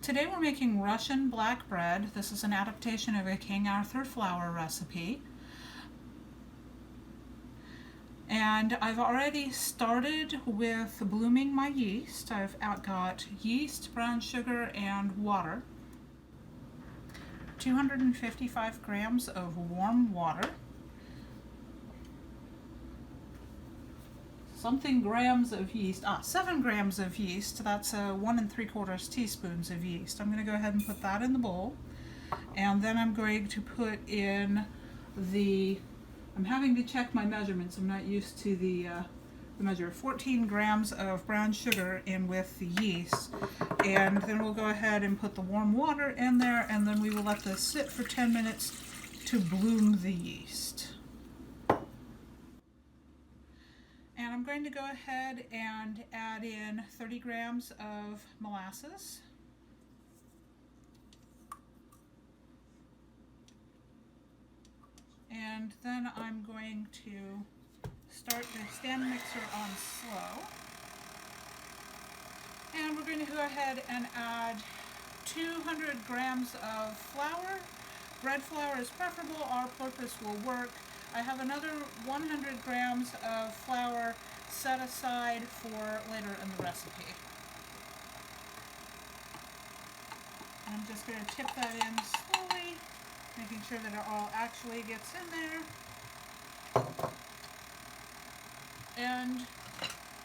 Today we're making Russian black bread. This is an adaptation of a King Arthur flour recipe. And I've already started with blooming my yeast. I've got yeast, brown sugar, and water. 255 grams of warm water. Grams of yeast. 7 grams of yeast. That's 1 3/4 teaspoons of yeast. I'm going to go ahead and put that in the bowl. And then I'm going to put in I'm having to check my measurements. I'm not used to the measure. 14 grams of brown sugar in with the yeast. And then we'll go ahead and put the warm water in there, and then we will let this sit for 10 minutes to bloom the yeast. And I'm going to go ahead and add in 30 grams of molasses. And then I'm going to start the stand mixer on slow. And we're going to go ahead and add 200 grams of flour. Bread flour is preferable, our purpose will work. I have another 100 grams of flour set aside for later in the recipe. And I'm just going to tip that in slowly, making sure that it all actually gets in there. And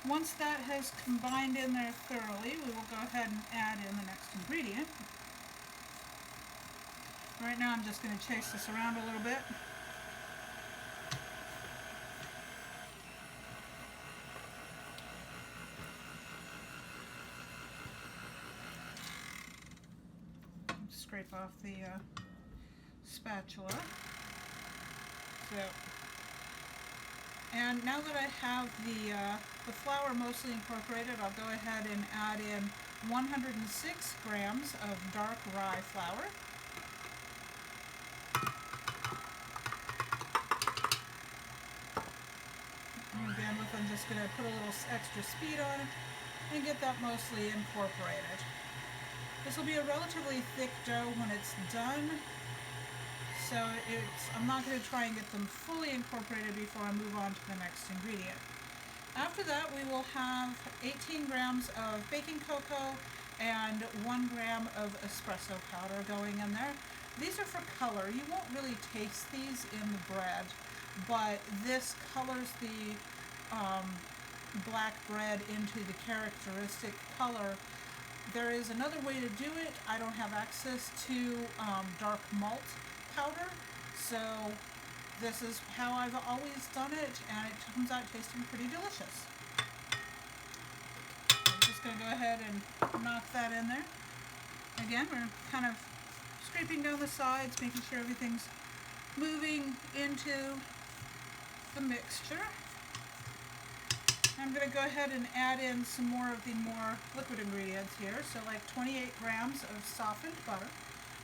once that has combined in there thoroughly, we will go ahead and add in the next ingredient. Right now I'm just going to chase this around a little bit. Scrape off the spatula. And now that I have the flour mostly incorporated, I'll go ahead and add in 106 grams of dark rye flour. And again, I'm just going to put a little extra speed on it and get that mostly incorporated. This will be a relatively thick dough when it's done, so I'm not going to try and get them fully incorporated before I move on to the next ingredient. After that, we will have 18 grams of baking cocoa and 1 gram of espresso powder going in there. These are for color. You won't really taste these in the bread, but this colors the black bread into the characteristic color. There is another way to do it. I don't have access to dark malt powder, so this is how I've always done it, and it comes out tasting pretty delicious. I'm just going to go ahead and knock that in there. Again, we're kind of scraping down the sides, making sure everything's moving into the mixture. I'm going to go ahead and add in some more of the more liquid ingredients here. So like 28 grams of softened butter,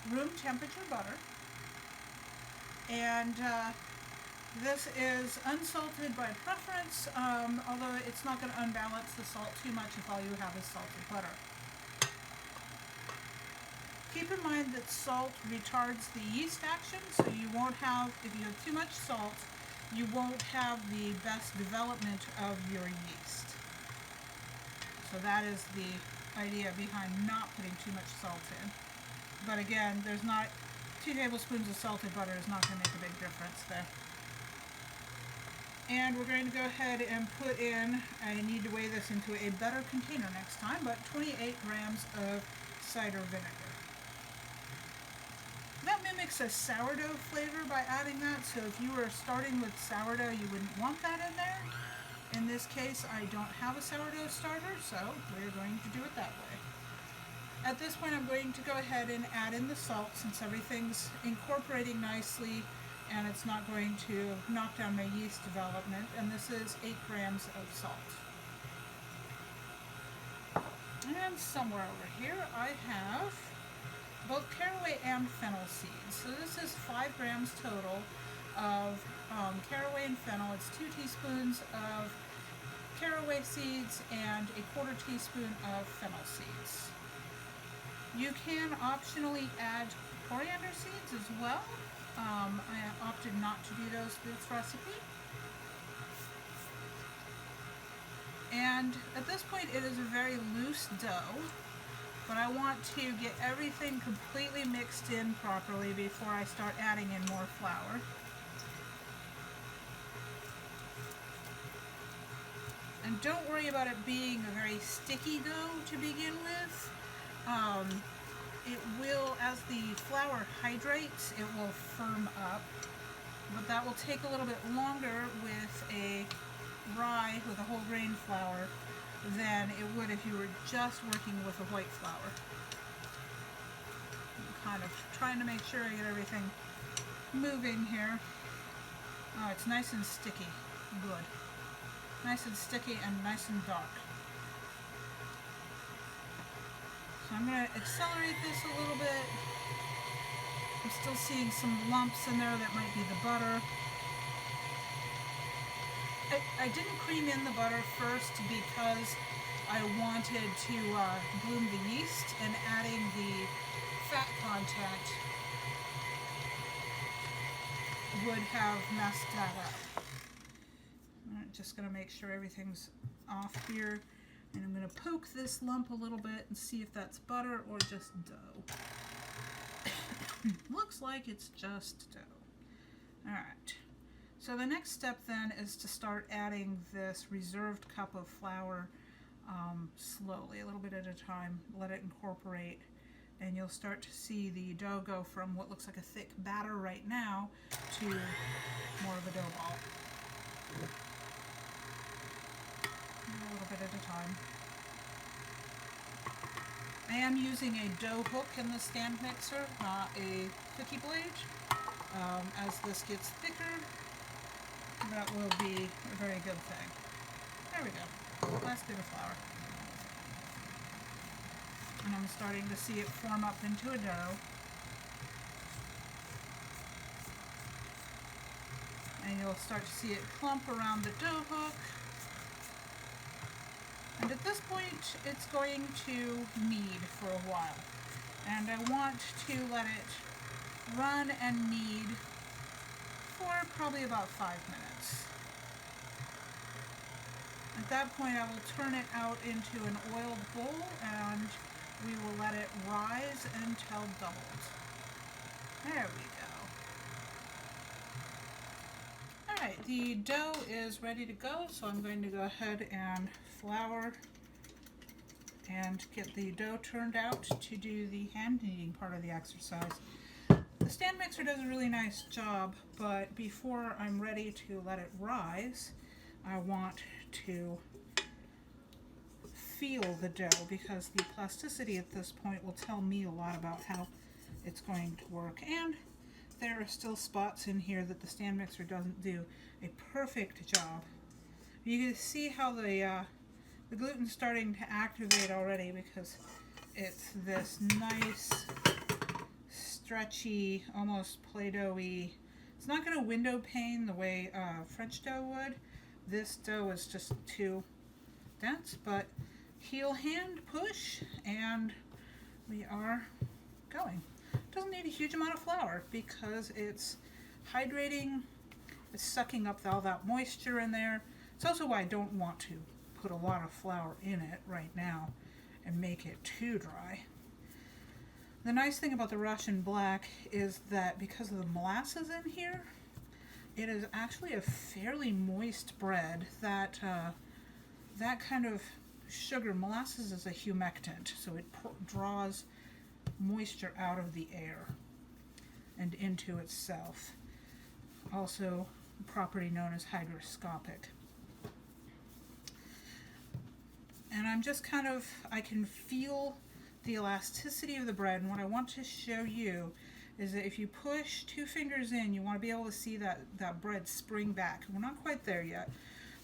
room temperature butter. And this is unsalted by preference, although it's not going to unbalance the salt too much if all you have is salted butter. Keep in mind that salt retards the yeast action, so you won't have, if you have too much salt, you won't have the best development of your yeast. So that is the idea behind not putting too much salt in. But again, 2 tablespoons of salted butter is not going to make a big difference there. And we're going to go ahead and put in, I need to weigh this into a better container next time, but 28 grams of cider vinegar. That mimics a sourdough flavor by adding that, so if you were starting with sourdough, you wouldn't want that in there. In this case, I don't have a sourdough starter, so we're going to do it that way. At this point, I'm going to go ahead and add in the salt, since everything's incorporating nicely and it's not going to knock down my yeast development, and this is 8 grams of salt. And somewhere over here, I have both caraway and fennel seeds. So this is 5 grams total of caraway and fennel. It's 2 teaspoons of caraway seeds and a 1/4 teaspoon of fennel seeds. You can optionally add coriander seeds as well. I opted not to do those for this recipe. And at this point it is a very loose dough, but I want to get everything completely mixed in properly before I start adding in more flour. And don't worry about it being a very sticky dough to begin with. It will, as the flour hydrates, it will firm up, but that will take a little bit longer with a rye, with a whole grain flour, than it would if you were just working with a white flour. I'm kind of trying to make sure I get everything moving here. Oh, it's nice and sticky. Good. Nice and sticky and nice and dark. So I'm going to accelerate this a little bit. I'm still seeing some lumps in there that might be the butter. I didn't cream in the butter first because I wanted to bloom the yeast, and adding the fat content would have messed that up. I'm just going to make sure everything's off here. And I'm going to poke this lump a little bit and see if that's butter or just dough. Looks like it's just dough. Alright, so the next step then is to start adding this reserved cup of flour slowly, a little bit at a time. Let it incorporate, and you'll start to see the dough go from what looks like a thick batter right now to more of a dough ball. A little bit at a time. I am using a dough hook in the stand mixer, not a cookie blade. As this gets thicker, that will be a very good thing. There we go. Last bit of flour. And I'm starting to see it form up into a dough. And you'll start to see it clump around the dough hook. And at this point, it's going to knead for a while. And I want to let it run and knead for probably about 5 minutes. At that point, I will turn it out into an oiled bowl, and we will let it rise until doubled. There we go. Alright, the dough is ready to go, so I'm going to go ahead and flour and get the dough turned out to do the hand kneading part of the exercise. The stand mixer does a really nice job, but before I'm ready to let it rise, I want to feel the dough, because the plasticity at this point will tell me a lot about how it's going to work. And there are still spots in here that the stand mixer doesn't do a perfect job. You can see how the gluten's starting to activate already, because it's this nice, stretchy, almost Play-Doh-y. It's not going to window pane the way French dough would. This dough is just too dense, but heel hand push, and we are going. It doesn't need a huge amount of flour because it's hydrating, it's sucking up all that moisture in there. It's also why I don't want to put a lot of flour in it right now and make it too dry. The nice thing about the Russian black is that because of the molasses in here, it is actually a fairly moist bread. That kind of sugar, molasses is a humectant, so it draws moisture out of the air and into itself. Also a property known as hygroscopic. And I'm just I can feel the elasticity of the bread, and what I want to show you is that if you push 2 fingers in, you want to be able to see that bread spring back. We're not quite there yet,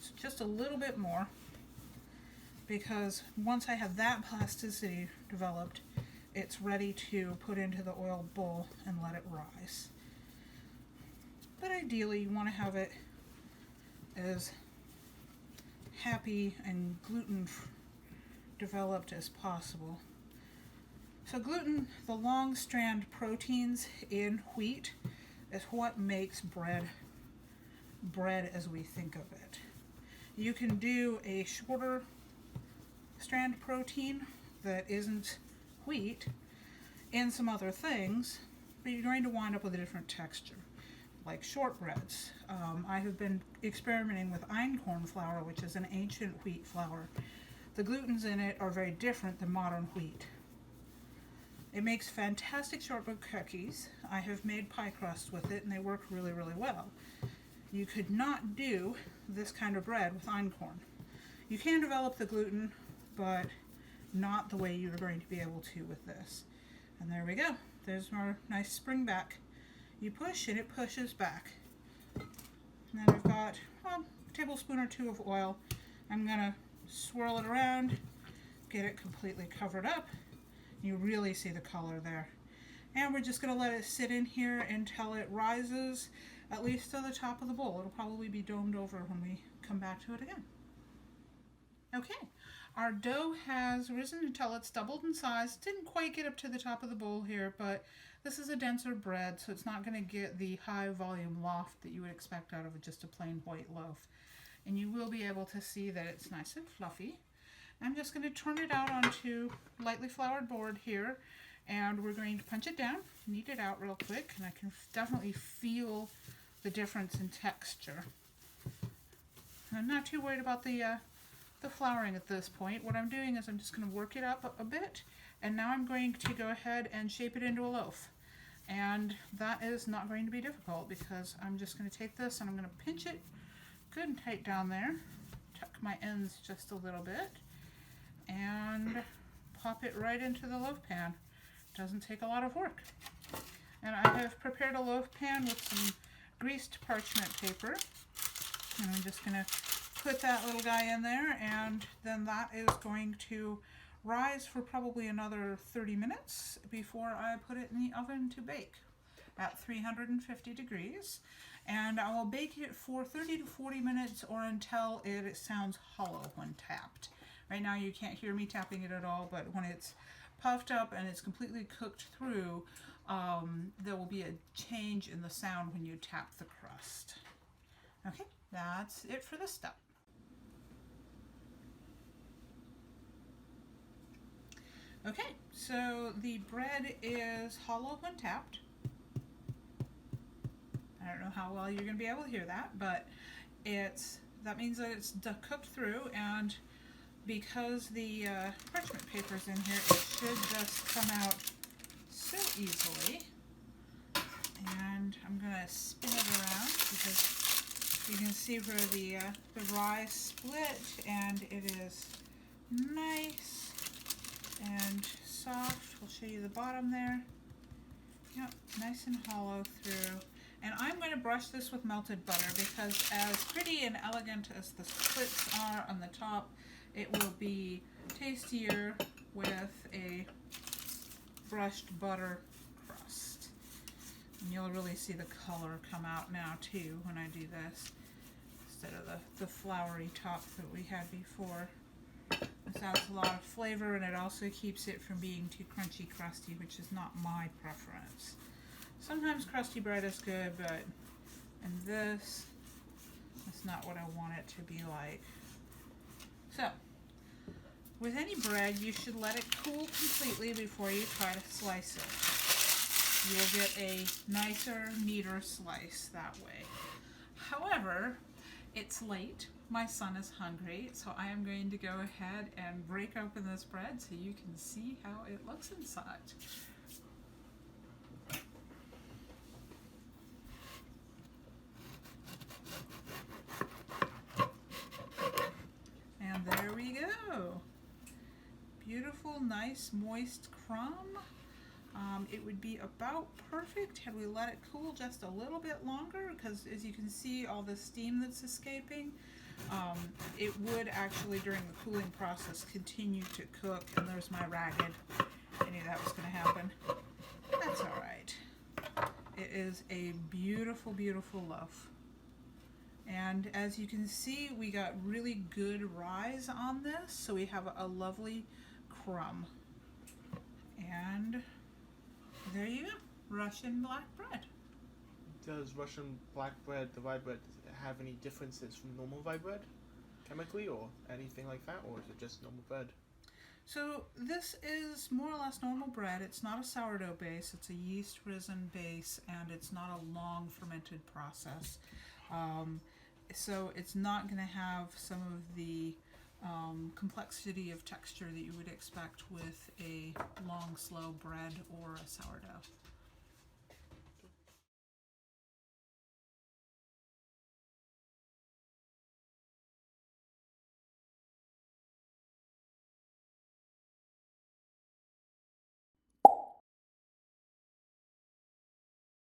so just a little bit more, because once I have that plasticity developed, it's ready to put into the oiled bowl and let it rise. But ideally, you want to have it as happy and gluten developed as possible. So gluten, the long strand proteins in wheat, is what makes bread as we think of it. You can do a shorter strand protein that isn't wheat and some other things, but you're going to wind up with a different texture, like shortbreads. I have been experimenting with einkorn flour, which is an ancient wheat flour. The glutens in it are very different than modern wheat. It makes fantastic shortbread cookies. I have made pie crust with it and they work really, really well. You could not do this kind of bread with einkorn. You can develop the gluten, but not the way you're going to be able to with this. And there we go. There's our nice spring back. You push and it pushes back. And then I've got a tablespoon or two of oil. I'm going to swirl it around, get it completely covered up. You really see the color there. And we're just going to let it sit in here until it rises at least to the top of the bowl. It'll probably be domed over when we come back to it again. Okay, our dough has risen until it's doubled in size. Didn't quite get up to the top of the bowl here, but this is a denser bread, so it's not going to get the high volume loft that you would expect out of just a plain white loaf. And you will be able to see that it's nice and fluffy. I'm just going to turn it out onto lightly floured board here, and we're going to punch it down, knead it out real quick, and I can definitely feel the difference in texture. I'm not too worried about the flouring at this point. What I'm doing is I'm just going to work it up a bit, and now I'm going to go ahead and shape it into a loaf. And that is not going to be difficult because I'm just going to take this and I'm going to pinch it good and tight down there, tuck my ends just a little bit, and pop it right into the loaf pan. Doesn't take a lot of work. And I have prepared a loaf pan with some greased parchment paper, and I'm just going to put that little guy in there, and then that is going to rise for probably another 30 minutes before I put it in the oven to bake at 350 degrees. And I will bake it for 30 to 40 minutes or until it sounds hollow when tapped. Right now you can't hear me tapping it at all, but when it's puffed up and it's completely cooked through, there will be a change in the sound when you tap the crust. Okay, that's it for this step. Okay, so the bread is hollow when tapped. I don't know how well you're going to be able to hear that, but that means that it's cooked through, and because the parchment paper's in here, it should just come out so easily. And I'm going to spin it around because you can see where the rye split, and it is nice and soft. We'll show you the bottom there. Yep, nice and hollow through. And I'm going to brush this with melted butter because as pretty and elegant as the splits are on the top, it will be tastier with a brushed butter crust. And you'll really see the color come out now too when I do this, instead of the floury top that we had before. This adds a lot of flavor, and it also keeps it from being too crunchy crusty, which is not my preference. Sometimes crusty bread is good, but in this, that's not what I want it to be like. So, with any bread, you should let it cool completely before you try to slice it. You'll get a nicer, neater slice that way. However, it's late. My son is hungry, so I am going to go ahead and break open this bread so you can see how it looks inside. And there we go. Beautiful, nice, moist crumb. It would be about perfect had we let it cool just a little bit longer, because as you can see all the steam that's escaping, it would actually during the cooling process continue to cook. And there's my ragged. I knew that was going to happen. That's all right. It is a beautiful, beautiful loaf. And as you can see, we got really good rise on this, so we have a lovely crumb. And there you go, Russian black bread. Does Russian black bread, the rye bread, have any differences from normal rye bread, chemically or anything like that, or is it just normal bread? So this is more or less normal bread. It's not a sourdough base, it's a yeast risen base, and it's not a long fermented process. So it's not going to have some of the complexity of texture that you would expect with a long, slow bread or a sourdough.